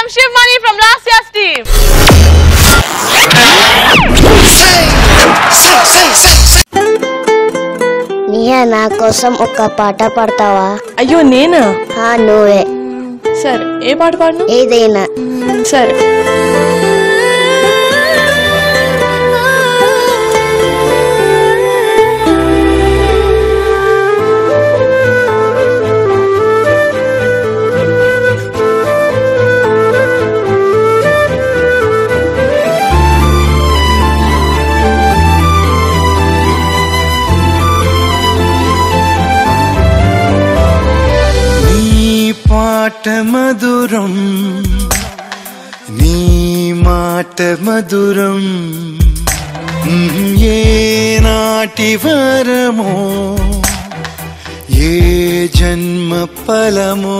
welcome Shiv Mani from last year's team. Nia నా కోసం ఒక పాట పాడతావా? అయ్యో నేనా? నువ్వే. సరే, ఏ పాట పాడను? ఏదైనా సరే. మాట మధురం నీ మాట మధురం ఏ నాటి వరమో ఏ జన్మ ఫలమో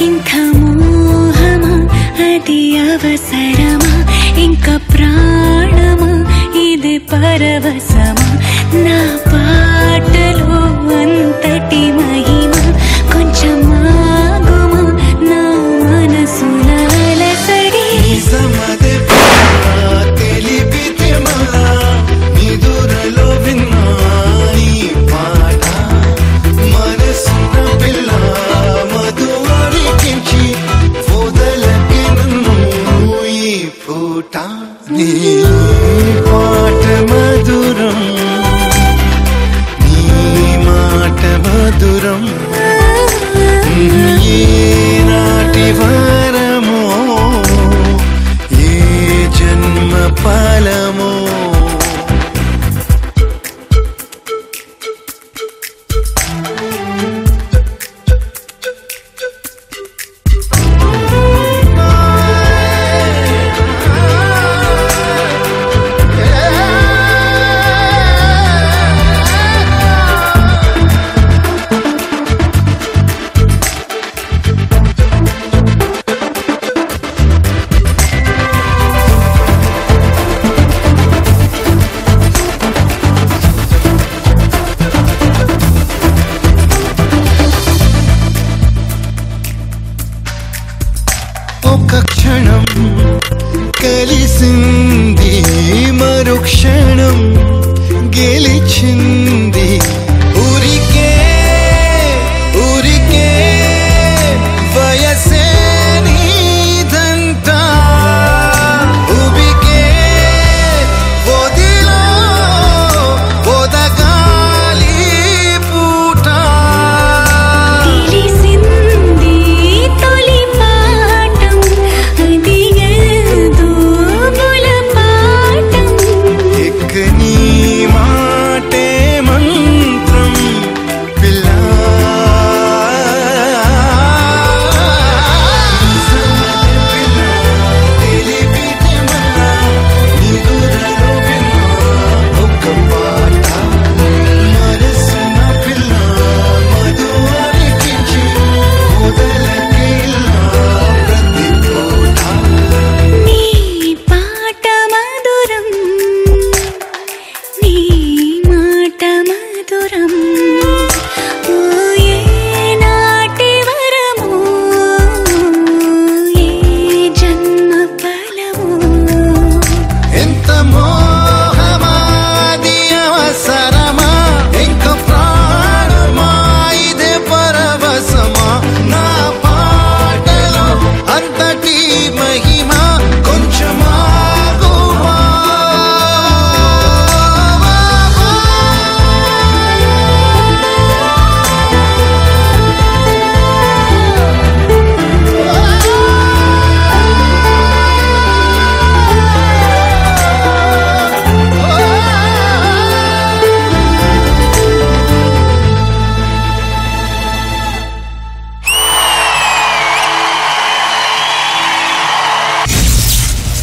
ఇంకా మోహమా అది అవసరమా ఇంకా ప్రాణమా ఇది పరవశమా నా పాటలో అంతటి మహిమ కొంచెం ఆగుమా నా మనసుల అలసడి సమదే తెలిపితే మళ్ళా నిదురలో విన్నా ఈ పాట మనసున పిల్ల మధువరికించి వదలకి నన్ను ఈ పూట నీ పాట మధురం నీ మాట మధురం ఏ నాటి వరమో ఏ జన్మ ఫలమో ఒక క్షణం కలిసింది మరుక్షణం గెలిచింది ఊరికే ఊరికే వయసే నీదంతా ఉబికే వదిలో వదగాలి పూట తెలిసింది తొలి పాఠం అది ఏదో గుణపాఠం ఇక నీ మాటే మంత్రం పిల్ల తెలిపితే మళ్ళా నిదురలో విన్నా ఒక పాట మనసున పిల్ల మధువరికించి వదలకిల్లా ప్రతి పూట నీ పాట మధురం నీ మాట మధురం ఓ ఏ నాటి వరమో ఏ జన్మ ఫలమో ఎంత మోహమాది అవసరమా ఇంక ప్రాణమా ఇదే పరవశమా నా పాటలో అంతటి మహిమ కొంచెం ఆగుమా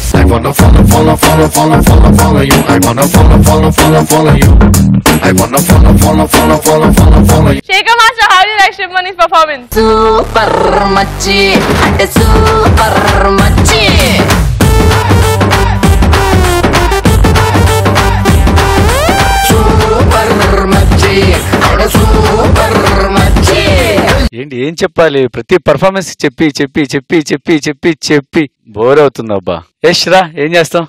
I wanna follow you. I wanna follow you. I wanna follow you. Shekhar Master, how do you like Shiv Mani's performance? Super machi, ante super machi. Super machi, ante super machi. ఏంటి ఏం చెప్పాలి? ప్రతి performance చెప్పి చెప్పి చెప్పి చెప్పి చెప్పి చెప్పి బోర్ అవుతుంది అబ్బా. యష్ రా, ఏం చేస్తాం?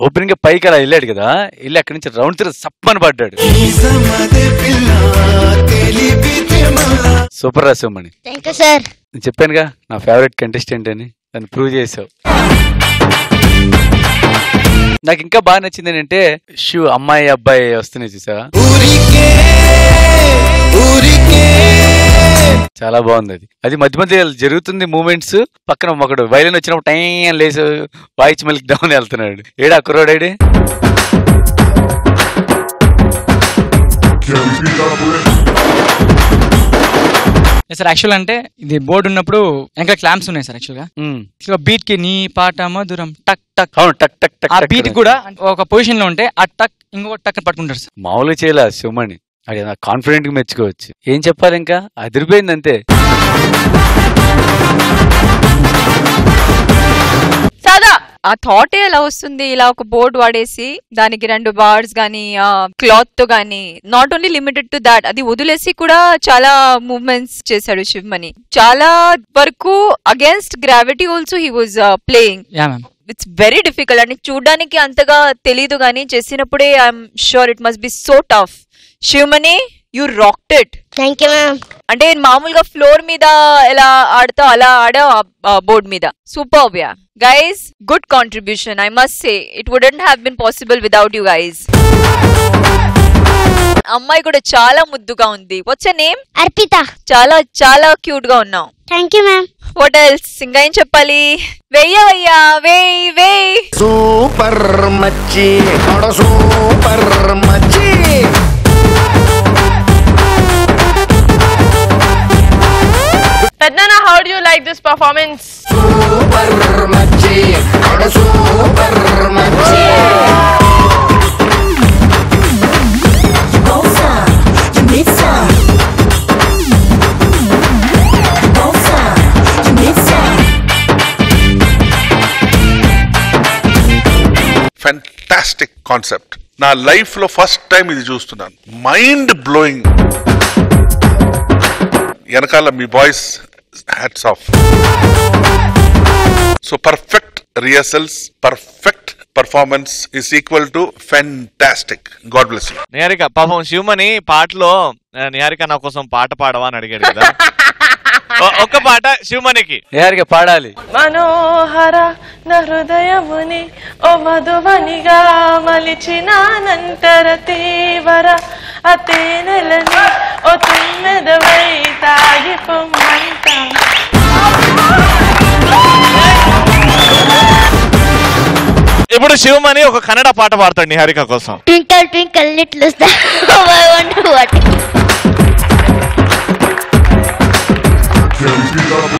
ఓపెనింగ్ పైకి అలా వెళ్ళాడు కదా, వెళ్ళి అక్కడి నుంచి రౌండ్ తిరిగి సప్పని పడ్డాడు. సూపర్ రా శివమణి. Thank you sir. నేను చెప్పానుగా నా ఫేవరెట్ కంటెస్టెంట్ అని, దాన్ని ప్రూవ్ చేసావు. నాకు ఇంకా బాగా నచ్చింది ఏంటంటే షూ అమ్మాయి అబ్బాయి వస్తున్నాయి చూసావా, చాలా బాగుంది. అది అది మధ్య మధ్య జరుగుతుంది మూమెంట్స్. పక్కన ఒకడు వైలిన్ వచ్చినప్పుడు టైం లేసి వాయిస్ మళ్ళీ డౌన్ వెళ్తున్నాడు. ఏడా కుర్రాడే? సార్ యాక్చువల్ అంటే ఇది బోర్డు ఉన్నప్పుడు ఇంకా క్లాంప్స్ ఉన్నాయి సార్. యాక్చువల్ గా బీట్ కి నీ పాట మధురం టక్ టక్, అవును టక్ టక్ టక్. ఆ బీట్ కూడా ఒక పొజిషన్ లో ఉంటే ఆ టక్ ఇంకో టక్ పట్టుకుంటారు సార్. మామూలుగా చేయలే శివమణి, అది కాన్ఫిడెంట్ గా మెచ్చుకోవచ్చు. ఏం చెప్పాలి, ఇంకా అదిరిపోయింది అంతే. సాదా ఆ థాట్ ఎలా వస్తుంది? ఇలా ఒక బోర్డ్ వాడేసి దానికి 2 బార్స్ గానీ క్లాత్ తో గానీ, not only limited to that, అది వదిలేసి కూడా చాలా మూవ్మెంట్స్ చేశాడు శివమణి. చాలా వరకు against gravity also he was playing. It's very difficult. అంటే చూడడానికి అంతగా తెలీదు గానీ చేసినప్పుడే I'm sure it must be so tough. Sivamani, you rocked it. Thank you ma'am. అంటే మామూలుగా ఫ్లోర్ మీద ఎలా ఆడతావు అలా ఆడావు బోర్డ్ మీద. Superb ya guys, good contribution. I must say it wouldn't have been possible without you guys. అమ్మాయి కూడా చాలా ముద్దుగా ఉంది. What's your name? అర్పిత. చాలా చాలా క్యూట్ గా ఉన్నావు. Thank you ma'am. What else? ఇంకా ఏం చెప్పాలి? వెయ్యవయ్యా, వేయ్ వేయ్. సూపర్ మచ్చి, సూపర్ మచ్చి. Pednana, how do you like this performance? Super machi, super machi. Bossa, Jamisa. Bossa, Jamisa. Fantastic concept. నా లైఫ్ లో ఫస్ట్ టైం ఇది చూస్తున్నాను. Mind blowing. వెనకాల మీ boys hats off. So perfect rehearsals, perfect performance is equal to fantastic. God bless you. Niharika పాపం శివమణి పాటలో నిహారిక నా కోసం పాట పాడవా అని అడిగాడు కదా. ఒక్క పాట శివమణికి నిహారిక పాడాలి. మనోహర నా హృదయముని ఓ మధువనిగా మలిచినానంతర తీవర అతేనెలని ఓ తుమ్మెదవై తాగిపొమ్మంట. ఇప్పుడు శివమణి ఒక కన్నడ పాట పాడతాడు నిహారిక కోసం. Twinkle twinkle little star I wonder what.